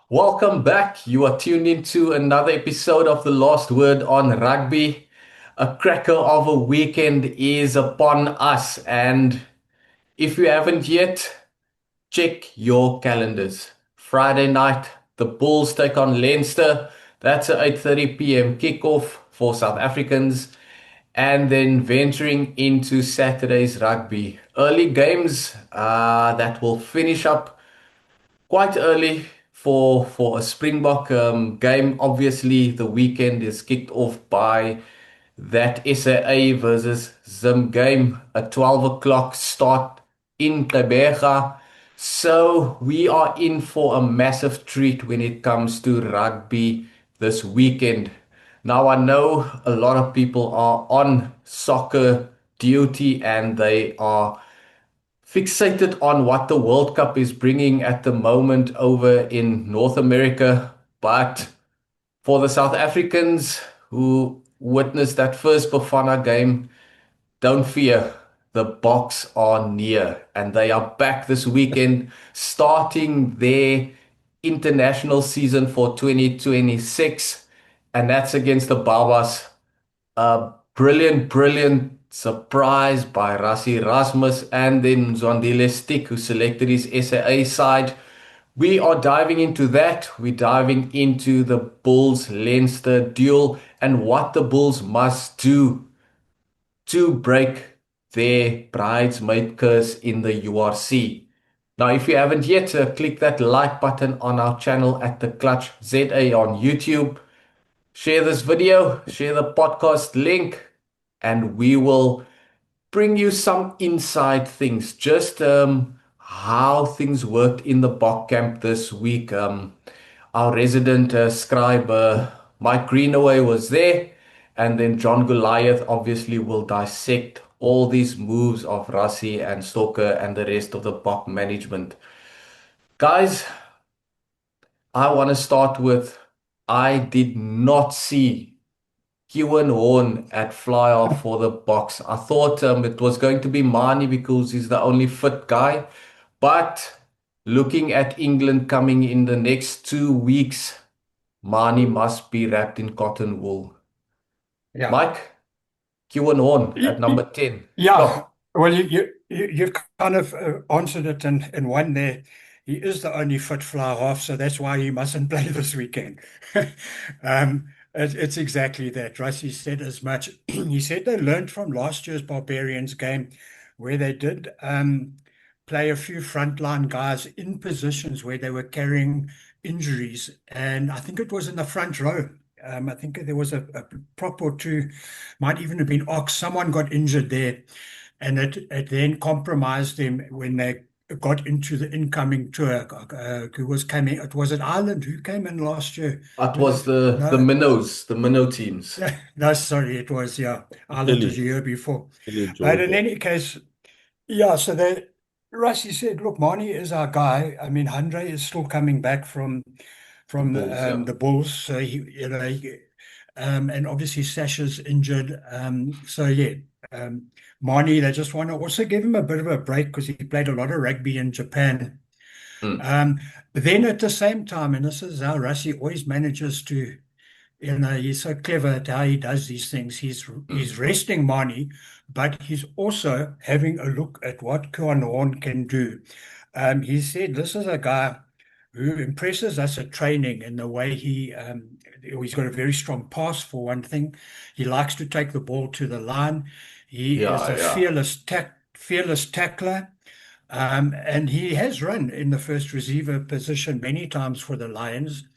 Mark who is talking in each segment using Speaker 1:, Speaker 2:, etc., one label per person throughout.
Speaker 1: Welcome back. You are tuned into another episode of The Last Word on Rugby. A cracker of a weekend is upon us, and if you haven't yet, check your calendars. Friday night, the Bulls take on Leinster. That's a 8:30 p.m. kickoff for South Africans. And then venturing into Saturday's rugby. Early games that will finish up quite early for a Springbok game. Obviously, the weekend is kicked off by that SAA versus Zim game, a 12 o'clock start in Gqeberha. So we are in for a massive treat when it comes to rugby this weekend. Now I know a lot of people are on soccer duty and they are fixated on what the World Cup is bringing at the moment over in North America. But for the South Africans who witnessed that first Bafana game, don't fear. The Boks are near and they are back this weekend, starting their international season for 2026. And that's against the Babas. A brilliant surprise by Rassie Erasmus and then Zondile Stick, who selected his SAA side. We are diving into that. We're diving into the Bulls Leinster duel and what the Bulls must do to break their bridesmaid curse in the URC. Now, if you haven't yet, click that like button on our channel at the Clutch ZA on YouTube. Share this video, share the podcast link, and we will bring you some inside things, just how things worked in the Bok camp this week. Our resident scribe, Mike Greenaway, was there, and then John Goliath obviously will dissect all these moves of Rassie and Stalker and the rest of the Bok management. Guys, I want to start with I did not see Kieran Horn at fly off for the box. I thought it was going to be Mani because he's the only fit guy. But looking at England coming in the next 2 weeks, Mani must be wrapped in cotton wool.
Speaker 2: Yeah.
Speaker 1: Mike, Kieran Horn at
Speaker 2: Y-
Speaker 1: number
Speaker 2: y-
Speaker 1: 10.
Speaker 2: Yeah.
Speaker 1: Go.
Speaker 2: Well, you've kind of answered it in one there. He is the only fit fly half, so that's why he mustn't play this weekend. It's exactly that. Rassie said as much. He said they learned from last year's Barbarians game where they did play a few frontline guys in positions where they were carrying injuries. And I think it was in the front row. I think there was a prop or two, might even have been Ox. Someone got injured there, and it then compromised them when they got into the incoming tour. Who was coming? It was it Ireland who came in last year.
Speaker 1: It
Speaker 2: Was
Speaker 1: was
Speaker 2: it?
Speaker 1: the
Speaker 2: No,
Speaker 1: Minnows, the Minnow teams.
Speaker 2: no, sorry, it was yeah, Ireland was a
Speaker 3: Italy,
Speaker 2: year before.
Speaker 3: Italy,
Speaker 2: But in
Speaker 3: Georgia.
Speaker 2: any case, yeah. So Rassie said, "Look, Mani is our guy. I mean, Andre is still coming back
Speaker 1: The
Speaker 2: from
Speaker 1: Bulls, yeah.
Speaker 2: the Bulls, so and obviously Sasha's injured. So yeah, Mani, they just want to also give him a bit of a break because he played a lot of rugby in Japan.
Speaker 1: Mm.
Speaker 2: Um, then at the same time, and this is how Rassie always manages to, he's so clever at how he does these things.
Speaker 1: Mm.
Speaker 2: He's resting Mani, but he's also having a look at what Kuan Horn can do. He said this is a guy who impresses us at training in the way he's got a very strong pass for one thing. He likes to take the ball to the line. He is
Speaker 1: Yeah,
Speaker 2: a
Speaker 1: yeah.
Speaker 2: fearless tackler. And he has run in the first receiver position many times for the Lions.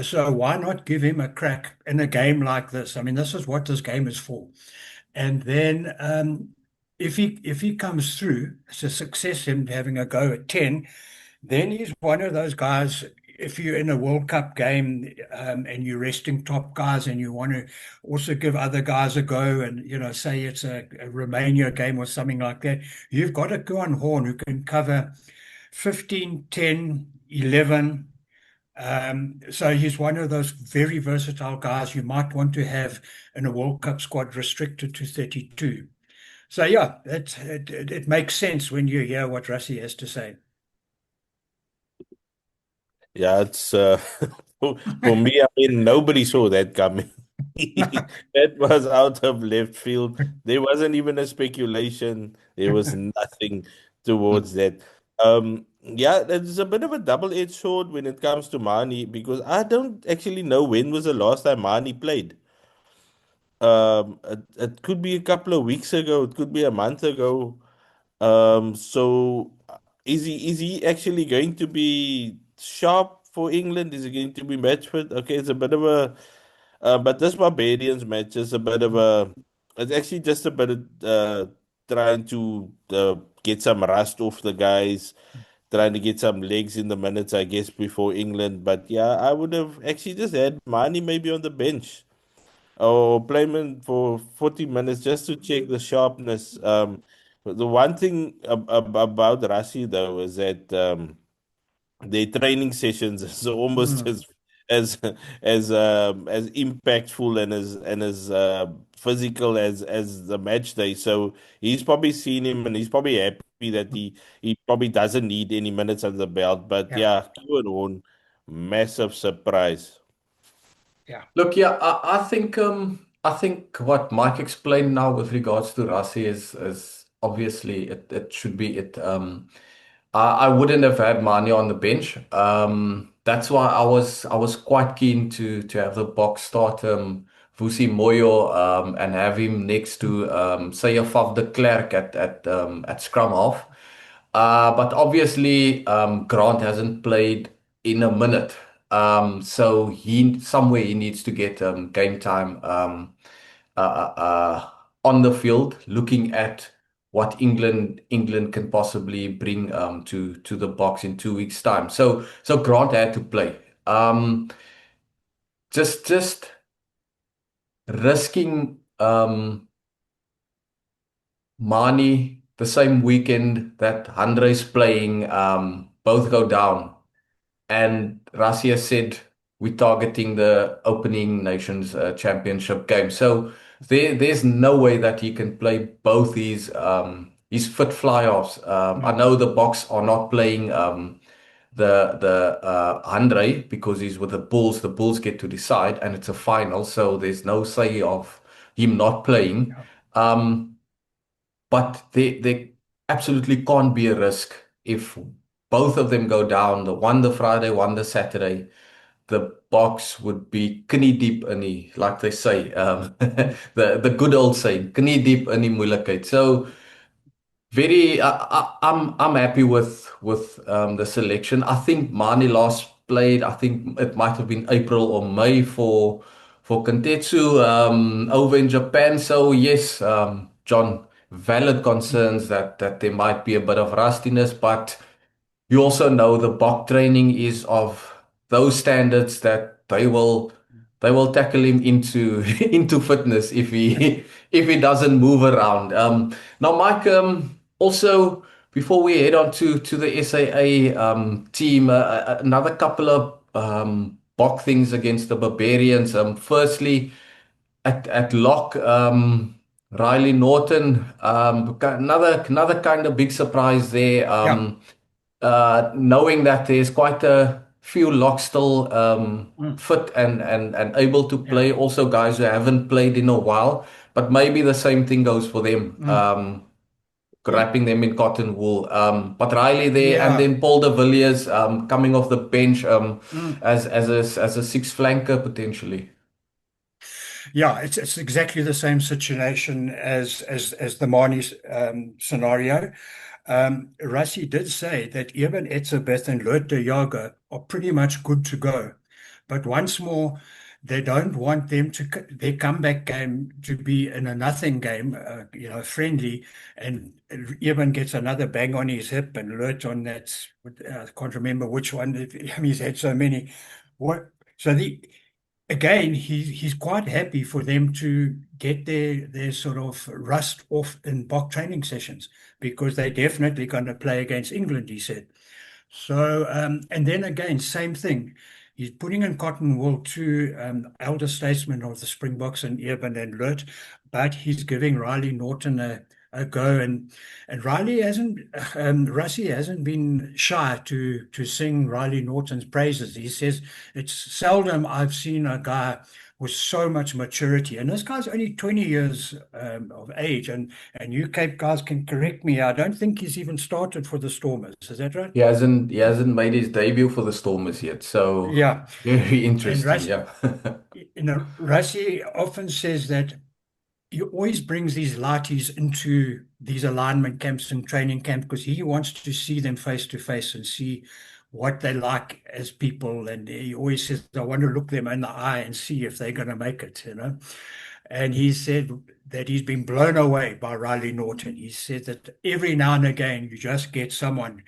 Speaker 2: So why not give him a crack in a game like this? I mean, this is what this game is for. And then if he comes through, it's a success him having a go at 10, then he's one of those guys. If you're in a World Cup game and you're resting top guys and you want to also give other guys a go and, say it's a Romania game or something like that, you've got a Kuan Horn who can cover 15, 10, 11. So he's one of those very versatile guys you might want to have in a World Cup squad restricted to 32. So yeah, it makes sense when you hear what Rassie has to say.
Speaker 3: Yeah, it's for me, I mean, nobody saw that coming. That was out of left field. There wasn't even a speculation. There was nothing towards that. Yeah, it's a bit of a double-edged sword when it comes to Mani because I don't actually know when was the last time Mani played. It could be a couple of weeks ago, it could be a month ago. So is he actually going to be sharp for England? Is he going to be match fit? Okay, it's a bit of a but this Barbadians match is a bit of a it's actually just a bit of trying to get some rust off the guys, trying to get some legs in the minutes, I guess, before England. But yeah, I would have actually just had Mani maybe on the bench or play him for 40 minutes just to check the sharpness. The one thing about Rassi though is that their training sessions is almost
Speaker 2: Mm,
Speaker 3: as as impactful and as physical as the match day. So he's probably seen him and he's probably happy that he probably doesn't need any minutes on the belt. But
Speaker 2: yeah,
Speaker 3: yeah, Kevin Horn, massive surprise.
Speaker 2: yeah.
Speaker 1: Look, yeah, I think what Mike explained now with regards to Rassi is obviously it should be it. I wouldn't have had Mane on the bench. That's why I was quite keen to have the box start Vusi Moyo and have him next to say Faf de Klerk at scrum half. But obviously, Grant hasn't played in a minute. So he needs to get game time uh, uh, uh, on the field, looking at what England can possibly bring to the box in 2 weeks' time. So Grant had to play. Just risking Mani the same weekend that Andre's playing, both go down. And Russia said we're targeting the opening Nations Championship game. So there's no way that he can play both his fit fly-offs. I
Speaker 2: Mm,
Speaker 1: know the Boks are not playing the Andre because he's with the Bulls. The Bulls get to decide, and it's a final, so there's no say of him not playing.
Speaker 2: yeah.
Speaker 1: Um, but they absolutely can't be a risk if both of them go down, the one the Friday, one the Saturday, the box would be knee deep in die, like they say, the good old saying, knee deep in die moeilikheid. So very, I'm happy with the selection. I think Mani last played. I think it might have been April or May for Kantetsu over in Japan. So yes, John, valid concerns that there might be a bit of rustiness, but you also know the Bok training is of those standards that they will tackle him into into fitness if he if he doesn't move around. Now, Mike, also before we head on to the SAA team, another couple of Bok things against the Barbarians. Firstly, at lock, Riley Norton, another kind of big surprise there.
Speaker 2: Yeah.
Speaker 1: Knowing that there's quite a few locks still
Speaker 2: Mm,
Speaker 1: fit and able to
Speaker 2: yeah.
Speaker 1: play, also guys who haven't played in a while, but maybe the same thing goes for them,
Speaker 2: Mm. Y-
Speaker 1: wrapping them in cotton wool. But Riley there, and
Speaker 2: Yeah.
Speaker 1: then Paul de Villiers coming off the bench
Speaker 2: Mm.
Speaker 1: as a six flanker potentially.
Speaker 2: Yeah, it's exactly the same situation as the Marnie's scenario. Rassie did say that even Etzebeth and Lood de Jager are pretty much good to go. But once more, they don't want them to their comeback game to be in a nothing game, friendly, and even gets another bang on his hip and Lood on that. I can't remember which one. I mean, he's had so many. What? So the again, he's quite happy for them to get their sort of rust off in mock training sessions because they're definitely going to play against England, he said. So, and then again, same thing. He's putting in cotton wool to elder statesmen of the Springboks and Eben and Lut, but he's giving Riley Norton ago, and Rassie hasn't been shy to sing Riley Norton's praises. He says it's seldom I've seen a guy with so much maturity, and this guy's only 20 years of age, and you Cape guys can correct me. I don't think he's even started for the Stormers. Is that right?
Speaker 1: He hasn't made his debut for the Stormers yet. So
Speaker 2: Yeah,
Speaker 1: very
Speaker 2: and
Speaker 1: interesting. Yeah.
Speaker 2: Rassie often says that he always brings these lighties into these alignment camps and training camp because he wants to see them face to face and see what they like as people. And he always says, I want to look them in the eye and see if they're going to make it, you know. And he said that he's been blown away by Riley Norton. He said that every now and again you just get someone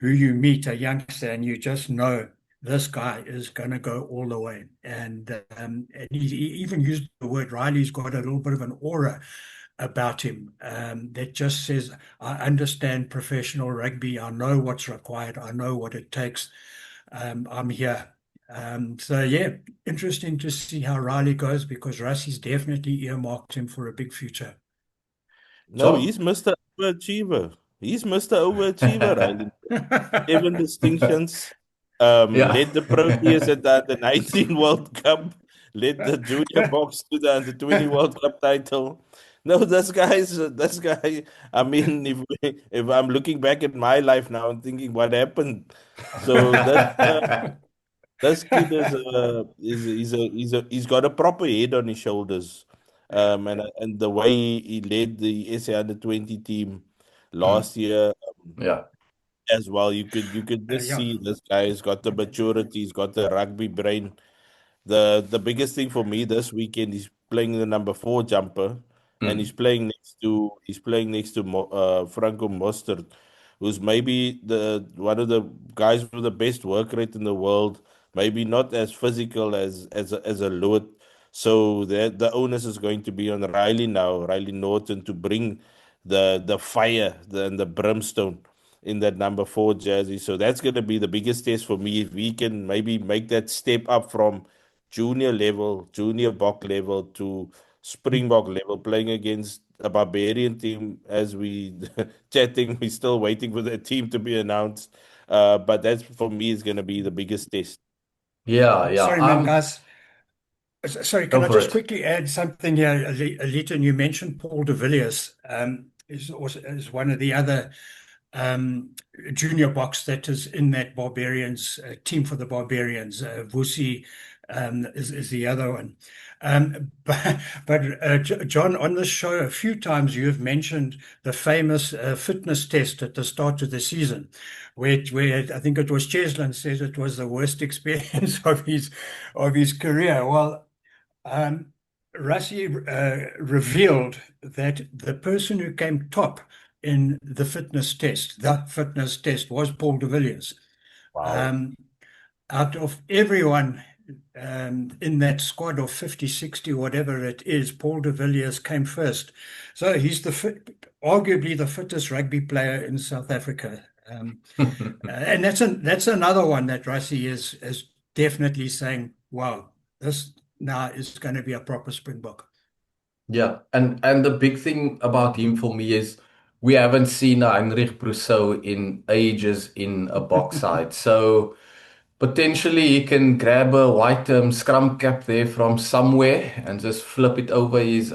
Speaker 2: who you meet, a youngster, and you just know this guy is going to go all the way. And he even used the word, Riley's got a little bit of an aura about him that just says, I understand professional rugby. I know what's required. I know what it takes. I'm here. So, yeah, interesting to see how Riley goes because Rassie's definitely earmarked him for a big future.
Speaker 3: No,
Speaker 1: So
Speaker 3: he's Mr. Overachiever. He's Mr. Overachiever, Riley. 7 distinctions.
Speaker 1: yeah.
Speaker 3: Led the Proteas at the under 19 World Cup. Led the Junior Box to the under 20 World Cup title. No, this guy. I mean, if I'm looking back at my life now, I'm thinking what happened. So this kid he's got a proper head on his shoulders. And the way he led the SA under 20 team
Speaker 1: Mm,
Speaker 3: last year
Speaker 1: yeah.
Speaker 3: as well. You could just
Speaker 2: Yeah.
Speaker 3: see this guy's got the maturity, he's got the rugby brain. The biggest thing for me this weekend is playing the number 4 jumper, and
Speaker 1: Mm,
Speaker 3: he's playing next to Franco Mostert, who's maybe the one of the guys with the best work rate in the world. Maybe not as physical as a Lood. So the onus is going to be on Riley now, Riley Norton, to bring the fire and the brimstone in that number 4 jersey. So that's going to be the biggest test for me. If we can maybe make that step up from junior level, junior Bok level to Springbok level, playing against a Barbarian team as we chatting. We're still waiting for the team to be announced. But that's for me is going to be the biggest test.
Speaker 1: yeah, yeah.
Speaker 2: Sorry, man, guys. Sorry,
Speaker 1: Go
Speaker 2: can I
Speaker 1: for
Speaker 2: just
Speaker 1: it.
Speaker 2: quickly add something here, Alita? You mentioned Paul de Villiers is one of the other junior box that is in that Barbarians team for the Barbarians. Vusi is the other one. But John, on this show, a few times you have mentioned the famous fitness test at the start of the season, where I think it was Cheslin says it was the worst experience of his career. Well, um, Rassie revealed that the person who came top in the fitness test was Paul de Villiers.
Speaker 3: Wow.
Speaker 2: Um, Out of everyone in that squad of 50, 60, whatever it is, Paul de Villiers came first. So he's arguably the fittest rugby player in South Africa. And that's another one that Rassie is definitely saying, wow, this now is going to be a proper Springbok.
Speaker 1: Yeah, and the big thing about him for me is we haven't seen a Heinrich Brousseau in ages in a box side. So potentially he can grab a white scrum cap there from somewhere and just flip it over his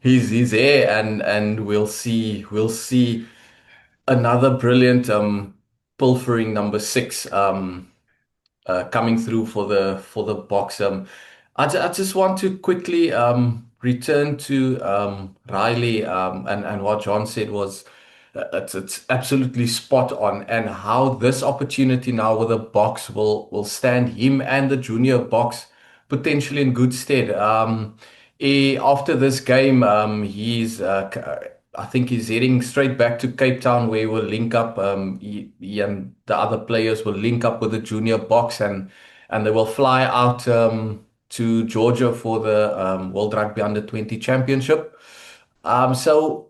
Speaker 1: his hair, and we'll see another brilliant pilfering number 6 coming through for the box. I just want to quickly return to Riley, and what John said was it's absolutely spot on, and how this opportunity now with the box will stand him and the junior box potentially in good stead. After this game, I think he's heading straight back to Cape Town where he will link up. He and the other players will link up with the junior box, and they will fly out to Georgia for the World Rugby Under 20 Championship. So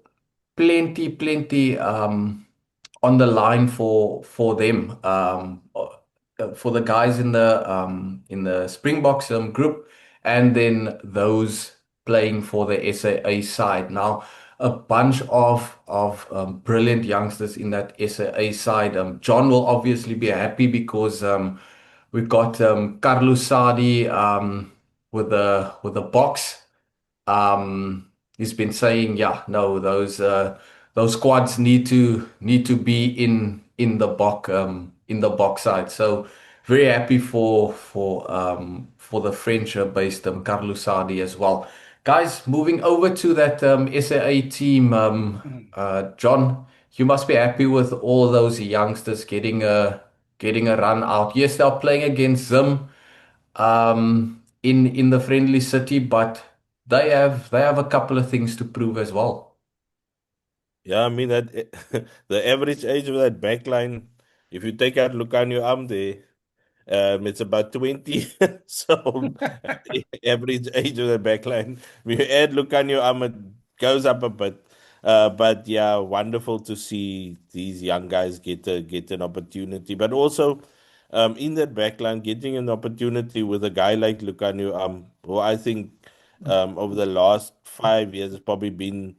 Speaker 1: plenty on the line for them. For the guys in the Springboks group, and then those playing for the SAA side. Now, a bunch of brilliant youngsters in that SAA side. John will obviously be happy because we've got Carlos Sadi with the box. He's been saying, yeah, no, those squads need to be in the box side. So very happy for the French based Carlos Sardi as well. Guys, moving over to that SAA team,
Speaker 2: Mm.
Speaker 1: John, you must be happy with all those youngsters getting a run out. Yes, they're playing against Zim in the friendly city, but they have a couple of things to prove as well.
Speaker 3: Yeah, I mean that the average age of that backline, if you take out Lucanio Amde, it's about 20. So average age of the backline. We add Lucanio Ahmed goes up a bit. But yeah, wonderful to see these young guys get an opportunity. But also in that backline, getting an opportunity with a guy like Lucanio who I think over the last 5 years has probably been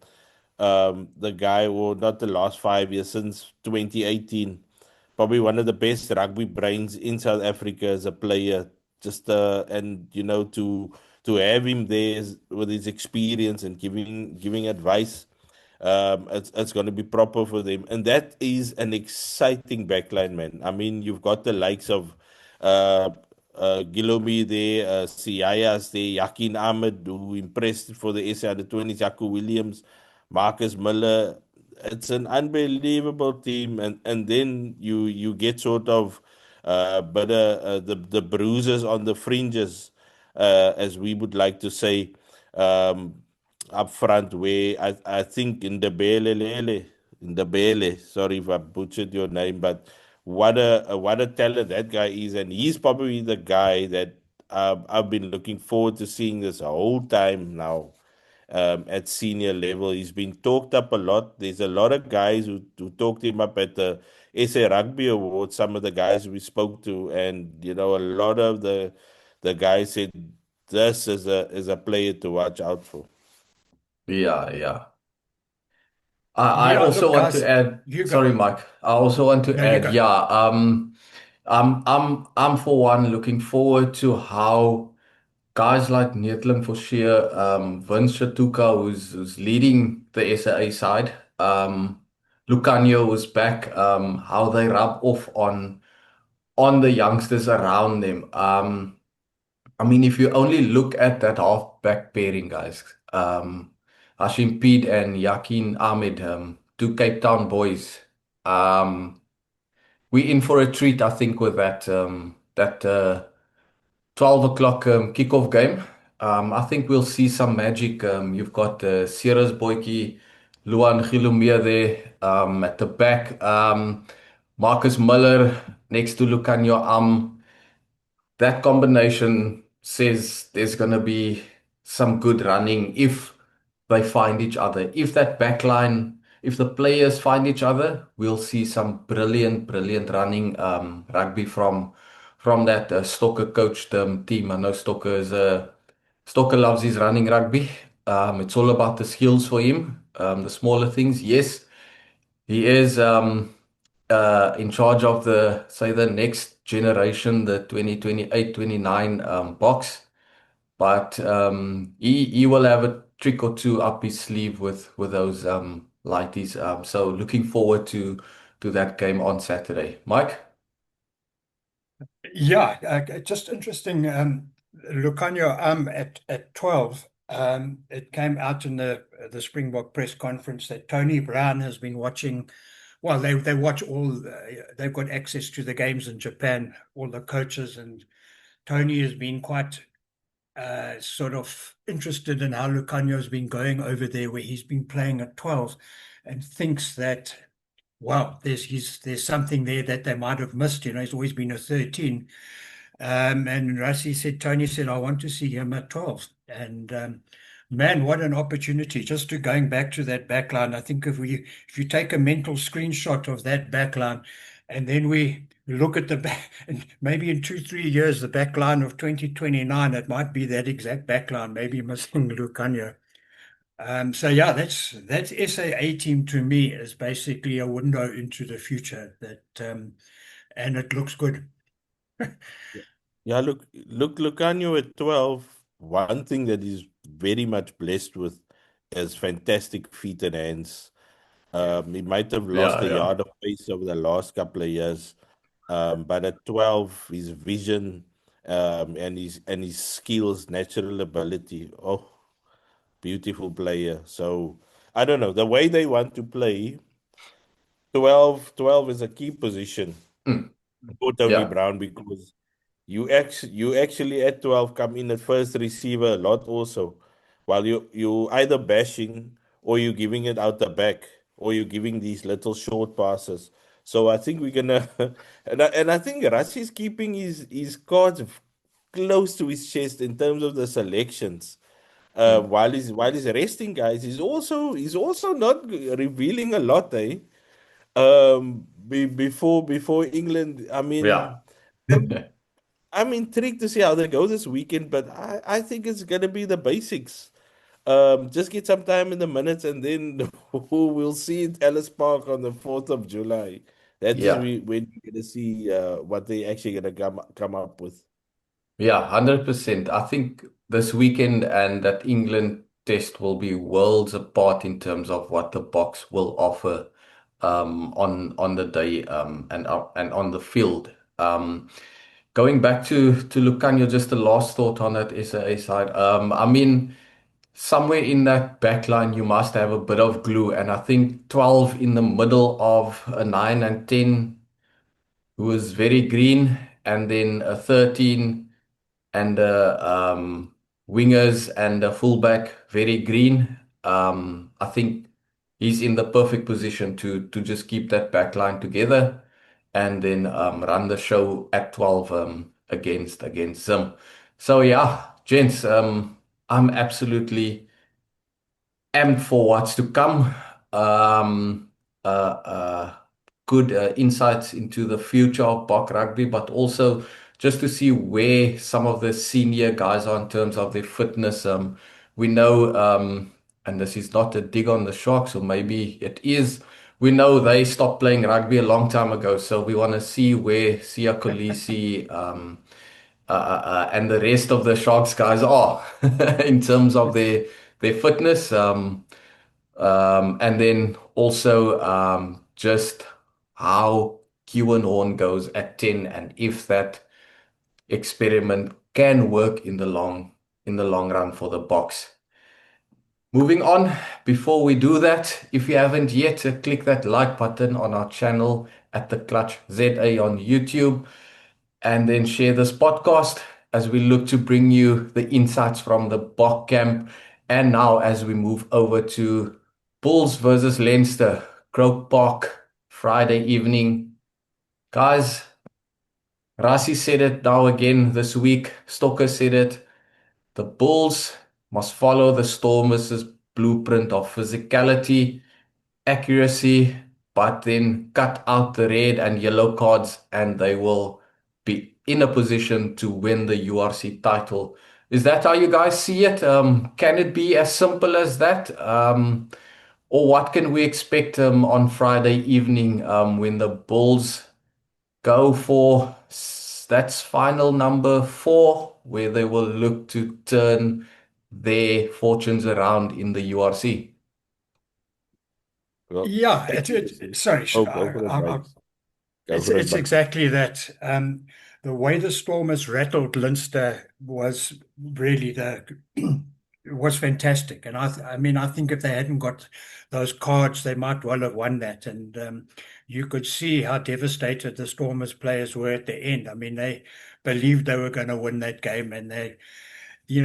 Speaker 3: the guy, or not the last 5 years, since 2018, probably one of the best rugby brains in South Africa as a player. Just and to have him there with his experience and giving advice, it's going to be proper for them, and that is an exciting backline, man. I mean, you've got the likes of uh, Gilomi there, Siayas there, Yakin Ahmed, who impressed for the SA under 20s, Jaco Williams, Marcus Miller. It's an unbelievable team, and then you get sort of but the bruises on the fringes, as we would like to say, um, up front, where I think in the Bele, sorry if I butchered your name, but what a talent that guy is, and he's probably the guy that I've been looking forward to seeing this whole time now at senior level. He's been talked up a lot. There's a lot of guys who talked him up at the SA Rugby Awards, some of the guys we spoke to, and a lot of the guys said this is a player to watch out for.
Speaker 1: Yeah, yeah. I
Speaker 2: Yeah,
Speaker 1: also
Speaker 2: look,
Speaker 1: want to
Speaker 2: guys,
Speaker 1: add,
Speaker 2: you go.
Speaker 1: sorry, Mike. I also want to
Speaker 2: No, you
Speaker 1: add,
Speaker 2: go.
Speaker 1: yeah, I'm for one looking forward to how guys like Neethling Forshire, Vince Shatuka, who's leading the SAA side, Lucanio was back, how they rub off on the youngsters around them. I mean, if you only look at that half-back pairing, guys, Hashim Peed and Yakin Ahmed, two Cape Town boys, um, we in for a treat, I think, with that 12 o'clock kickoff game. I think we'll see some magic. You've got Sierra's Boyki, Luan Gilumia there at the back. Marcus Miller next to Lucanio that combination says there's going to be some good running if they find each other. If that backline, if the players find each other, we'll see some brilliant running rugby from that Stocker coached team. I know Stocker loves his running rugby. It's all about the skills for him, the smaller things. Yes, he is in charge of the next generation, the 2028, 29 box. But he will have a trick or two up his sleeve with those lighties. So looking forward to that game on Saturday. Mike?
Speaker 2: Yeah, just interesting. Lucanio at 12. It came out in the Springbok press conference that Tony Brown has been watching. Well, they watch all. They've got access to the games in Japan, all the coaches, and Tony has been quite sort of interested in how Lucanio's been going over there, where he's been playing at 12, and thinks that, wow, there's something there that they might have missed. He's always been a 13. And Rassie said, Tony said, I want to see him at 12. And man, what an opportunity. Just to going back to that backline, I think if you take a mental screenshot of that backline, and then we look at the back, and maybe in 2, 3 years, the backline of 2029, it might be that exact backline, maybe missing Lucanio. So yeah, that SAA team to me is basically a window into the future and it looks good.
Speaker 3: Yeah, look, Lucanio at 12. One thing that he's very much blessed with is fantastic feet and hands. He might have lost
Speaker 1: Yeah,
Speaker 3: a
Speaker 1: yeah.
Speaker 3: yard of pace over the last couple of years. But at 12, his vision and his skills, natural ability. Oh, beautiful player. So I don't know. The way they want to play, 12 is a key position
Speaker 1: Mm,
Speaker 3: for Tony
Speaker 1: yeah,
Speaker 3: Brown because you actually at 12 come in at first receiver a lot also. While you either bashing or you giving it out the back or you giving these little short passes. So I think we're gonna and I think Rashi's keeping his cards close to his chest in terms of the selections.
Speaker 1: mm,
Speaker 3: While he's resting guys, he's also not revealing a lot, eh? Before England, I
Speaker 1: yeah.
Speaker 3: mean, I'm intrigued to see how they go this weekend, but I think it's gonna be the basics. Just get some time in the minutes, and then we'll see it Ellis Park on the 4th of July. That is
Speaker 1: Yeah.
Speaker 3: when we're gonna see what they actually gonna come up with.
Speaker 1: Yeah, 100%. I think this weekend and that England test will be worlds apart in terms of what the box will offer on the day and on the field. Going back to Lucanio, just the last thought on that SAA side. I mean, somewhere in that back line you must have a bit of glue, and I think 12 in the middle of a 9 and 10 who was very green, and then a 13 and wingers and a fullback very green. I think he's in the perfect position to just keep that back line together and then run the show at 12 against Zim. So yeah, gents, I'm absolutely amped for what's to come. Um, uh, uh, Good insights into the future of Bok Rugby, but also just to see where some of the senior guys are in terms of their fitness. We know, and this is not a dig on the Sharks, or maybe it is. We know they stopped playing rugby a long time ago, so we want to see where Sia Kolisi, and the rest of the Sharks guys are in terms of their fitness. And then also just how Kewan Horn goes at 10 and if that experiment can work in the long run for the box. Moving on, before we do that, if you haven't yet, click that like button on our channel at the Clutch ZA on YouTube and then share this podcast as we look to bring you the insights from the Bok camp. And now, as we move over to Bulls versus Leinster, Croke Park, Friday evening. Guys, Rasi said it now again this week. Stocker said it. The Bulls must follow the Stormers' blueprint of physicality, accuracy, but then cut out the red and yellow cards, and they will be in a position to win the URC title. Is that how you guys see it? Can it be as simple as that? Or what can we expect on Friday evening when the Bulls go for that's final number 4, where they will look to turn their fortunes around in the URC?
Speaker 3: Well,
Speaker 2: Yeah,
Speaker 3: accuracy.
Speaker 2: sorry,
Speaker 3: Oh, go for it, Bikes. Go for it,
Speaker 2: it's
Speaker 3: Bikes.
Speaker 2: exactly that. The way the Stormers rattled Leinster was really was fantastic. And I mean, I think if they hadn't got those cards, they might well have won that. And you could see how devastated the Stormers players were at the end. I mean, they believed they were going to win that game, and we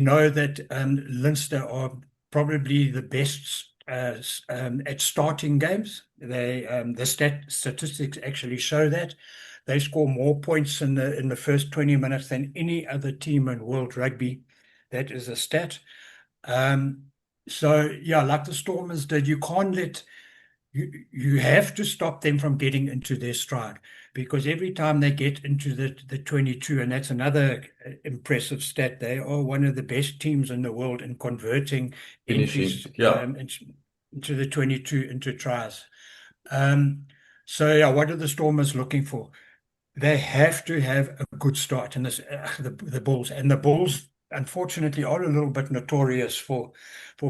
Speaker 2: know that Leinster are probably the best at starting games. The statistics actually show that they score more points in the first 20 minutes than any other team in world rugby. That is a stat. Um, so yeah, like the Stormers did, you have to stop them from getting into their stride. because every time they get into the 22, and that's another impressive stat, they are one of the best teams in the world in converting
Speaker 1: Finishing.
Speaker 2: entries
Speaker 1: Yeah.
Speaker 2: into the 22 into tries. Um, so yeah, what are the Stormers looking for? They have to have a good start in this, the Bulls. And the Bulls, unfortunately, are a little bit notorious for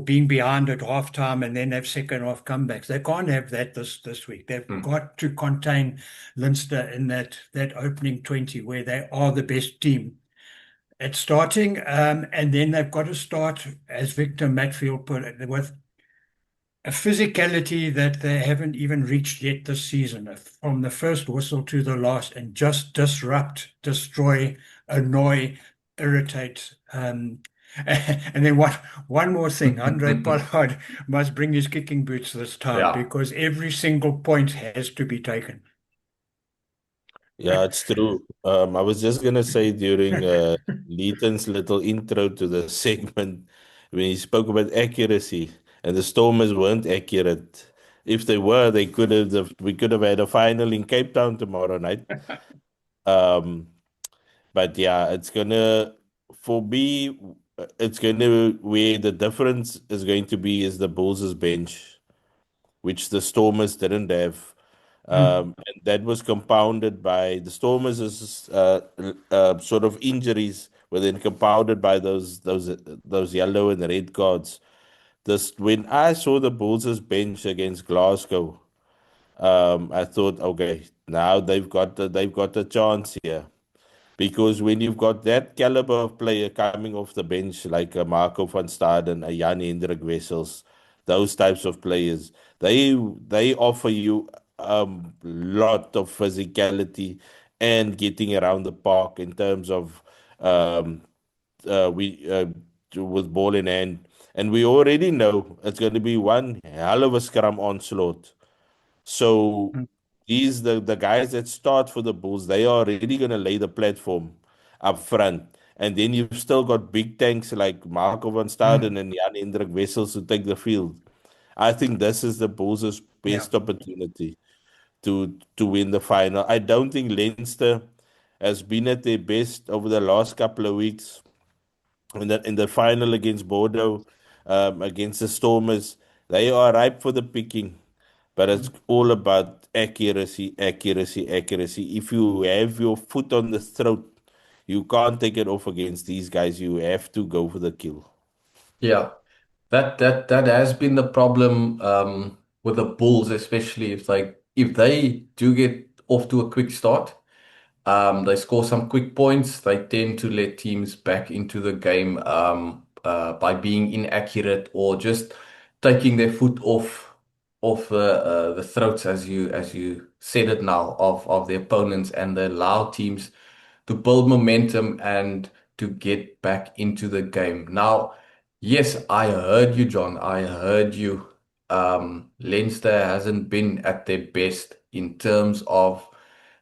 Speaker 2: being behind at halftime and then have second half comebacks. They can't have that this week. They've
Speaker 1: Mm.
Speaker 2: got to contain Leinster in that opening 20 where they are the best team at starting. And then they've got to start, as Victor Matfield put it, with a physicality that they haven't even reached yet this season, from the first whistle to the last, and just disrupt, destroy, annoy, irritate. And then one more thing, Andre Pollard must bring his kicking boots this time
Speaker 1: Yeah.
Speaker 2: because every single point has to be taken.
Speaker 3: Yeah, it's true. I was just gonna say during Leighton's little intro to the segment when he spoke about accuracy and the Stormers weren't accurate. If they were, they could have we could have had a final in Cape Town tomorrow night. Um, but yeah, it's gonna for me, it's gonna where the difference is going to be is the Bulls' bench, which the Stormers didn't have.
Speaker 2: Mm,
Speaker 3: And that was compounded by the Stormers' sort of injuries, were then compounded by those yellow and red cards. This when I saw the Bulls' bench against Glasgow, I thought, okay, now they've got a chance here. Because when you've got that caliber of player coming off the bench, like a Marco van Staden, a Jan Hendrik Wessels, those types of players, they offer you a lot of physicality and getting around the park in terms of um, we with ball in hand, and we already know it's going to be one hell of a scrum onslaught. So
Speaker 2: mm,
Speaker 3: these the guys that start for the Bulls, they are really gonna lay the platform up front. And then you've still got big tanks like Marco van Staden
Speaker 2: mm.
Speaker 3: and Jan Hendrik Wessels to take the field. I think this is the Bulls'
Speaker 2: Yeah,
Speaker 3: best opportunity to win the final. I don't think Leinster has been at their best over the last couple of weeks. In the final against Bordeaux, against the Stormers, they are ripe for the picking. But it's
Speaker 2: mm.
Speaker 3: all about accuracy, accuracy, accuracy. If you have your foot on the throat, you can't take it off against these guys. You have to go for the kill.
Speaker 1: Yeah. That has been the problem with the Bulls, especially if they do get off to a quick start. They score some quick points. They tend to let teams back into the game by being inaccurate or just taking their foot off the throats, as you said it now, of the opponents, and they allow teams to build momentum and to get back into the game. Now, yes, I heard you, John. I heard you. Leinster hasn't been at their best in terms of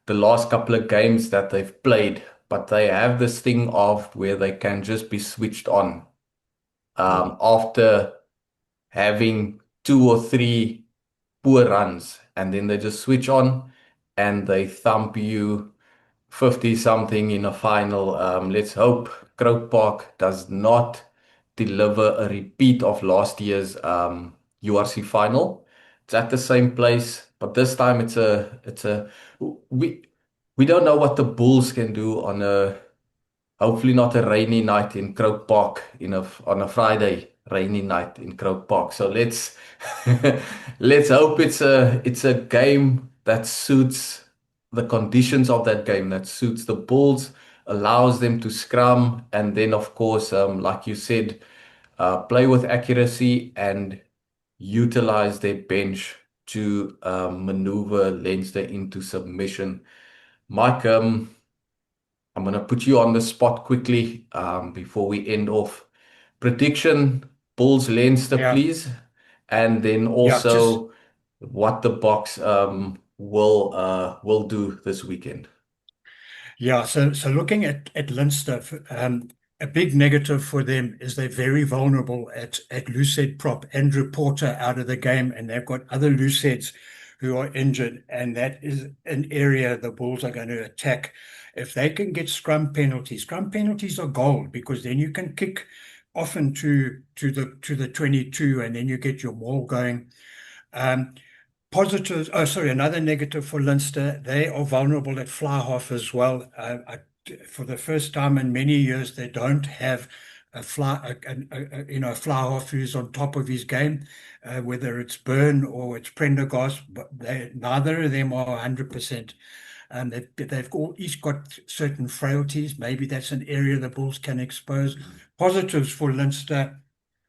Speaker 1: the last couple of games that they've played, but they have this thing of where they can just be switched on
Speaker 3: Mm.
Speaker 1: after having two or three poor runs, and then they just switch on and they thump you 50 something in a final. Let's hope Croke Park does not deliver a repeat of last year's URC final. It's at the same place, but this time it's a we we don't know what the Bulls can do on a hopefully not a rainy night in Croke Park on a Friday rainy night in Croke Park. So let's let's hope it's a game that suits the conditions of that game, that suits the Bulls, allows them to scrum, and then of course, like you said, play with accuracy and utilize their bench to maneuver Leinster into submission. Mike, I'm going to put you on the spot quickly before we end off. Prediction, Bulls Leinster,
Speaker 2: Yeah,
Speaker 1: please. And then
Speaker 2: yeah. Just
Speaker 1: also what the Box will do this weekend.
Speaker 2: Yeah, so looking at Leinster, a big negative for them is they're very vulnerable at loose head prop. Andrew Porter out of the game, and they've got other loose heads who are injured, and that is an area the Bulls are going to attack. If they can get scrum penalties are gold, because then you can kick often to the 22, and then you get your maul going. Um, Positives, oh, sorry, another negative for Leinster, they are vulnerable at fly half as well. For the first time in many years, they don't have a fly half who's on top of his game, whether it's Byrne or it's Prendergast, but neither of them are 100%. They've all each got certain frailties. Maybe that's an area the Bulls can expose. Positives for Leinster.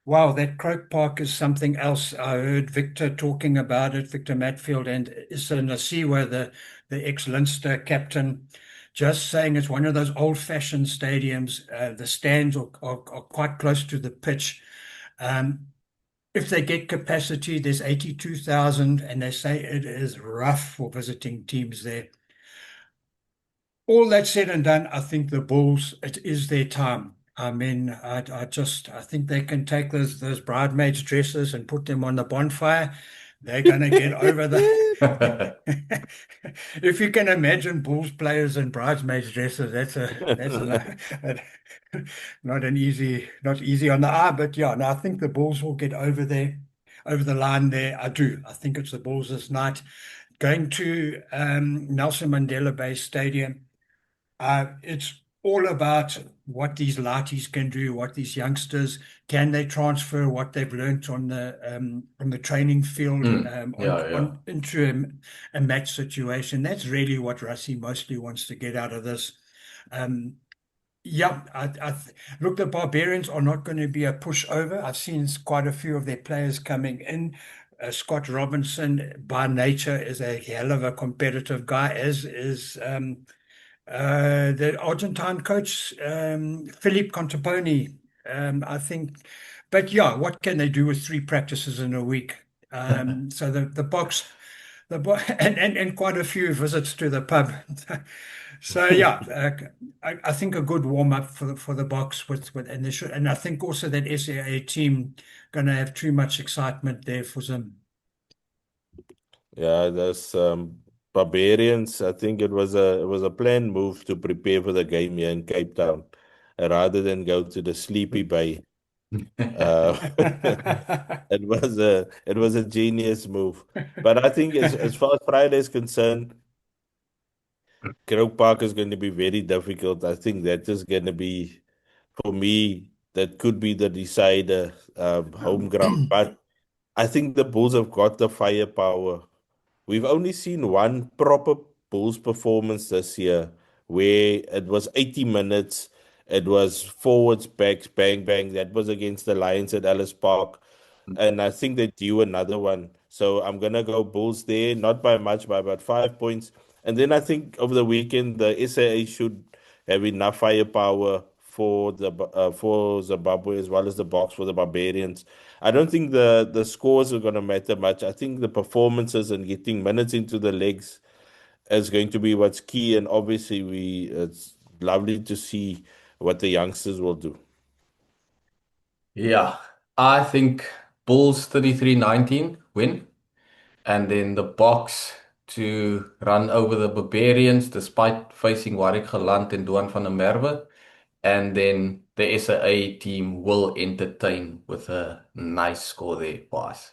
Speaker 2: Wow, that Croke Park is something else. I heard Victor talking about it, Victor Matfield and Issa Nasiwa, the ex-Leinster captain, just saying it's one of those old-fashioned stadiums. The stands are quite close to the pitch. If they get capacity, there's 82,000, and they say it is rough for visiting teams there. All that said and done, I think the Bulls, it is their time. I mean, I think they can take those bridesmaids' dresses and put them on the bonfire. They're going to get over the. If you can imagine Bulls players in bridesmaids' dresses, not easy on the eye. But yeah, no, I think the Bulls will get over the line there. I do. I think it's the Bulls this night. Going to Nelson Mandela Bay Stadium. It's all about what these lighties can do, what these youngsters can they transfer what they've learned on the training field into a match situation. That's really what Rassie mostly wants to get out of this. Yeah, look, the Barbarians are not going to be a pushover. I've seen quite a few of their players coming in. Scott Robinson, by nature, is a hell of a competitive guy, as is the Argentine coach, Philippe Contoponi, I think. But yeah, what can they do with 3 practices in a week? So the box, and quite a few visits to the pub. So yeah, I think a good warm up for the box and they should, and I think also that SAA team going to have too much excitement there for them.
Speaker 3: Yeah, there's Barbarians. I think it was a planned move to prepare for the game here in Cape Town, rather than go to the Sleepy Bay. Uh, it was a genius move. But I think as far as Friday is concerned, Croke Park is going to be very difficult. I think that is going to be, for me, that could be the decider, home ground. But I think the Bulls have got the firepower. We've only seen one proper Bulls performance this year where it was 80 minutes. It was forwards, backs, bang, bang. That was against the Lions at Ellis Park. And I think they're due another one. So I'm going to go Bulls there, not by much, by about 5 points. And then I think over the weekend, the SAA should have enough firepower for Zimbabwe as well as the box for the Barbarians. I don't think the scores are going to matter much. I think the performances and getting minutes into the legs is going to be what's key. And obviously, it's lovely to see what the youngsters will do.
Speaker 1: Yeah, I think Bulls 33-19 win, and then the box to run over the Barbarians despite facing Warwick Gelant and Duan van der Merwe. And then the SAA team will entertain with a nice score there, boss.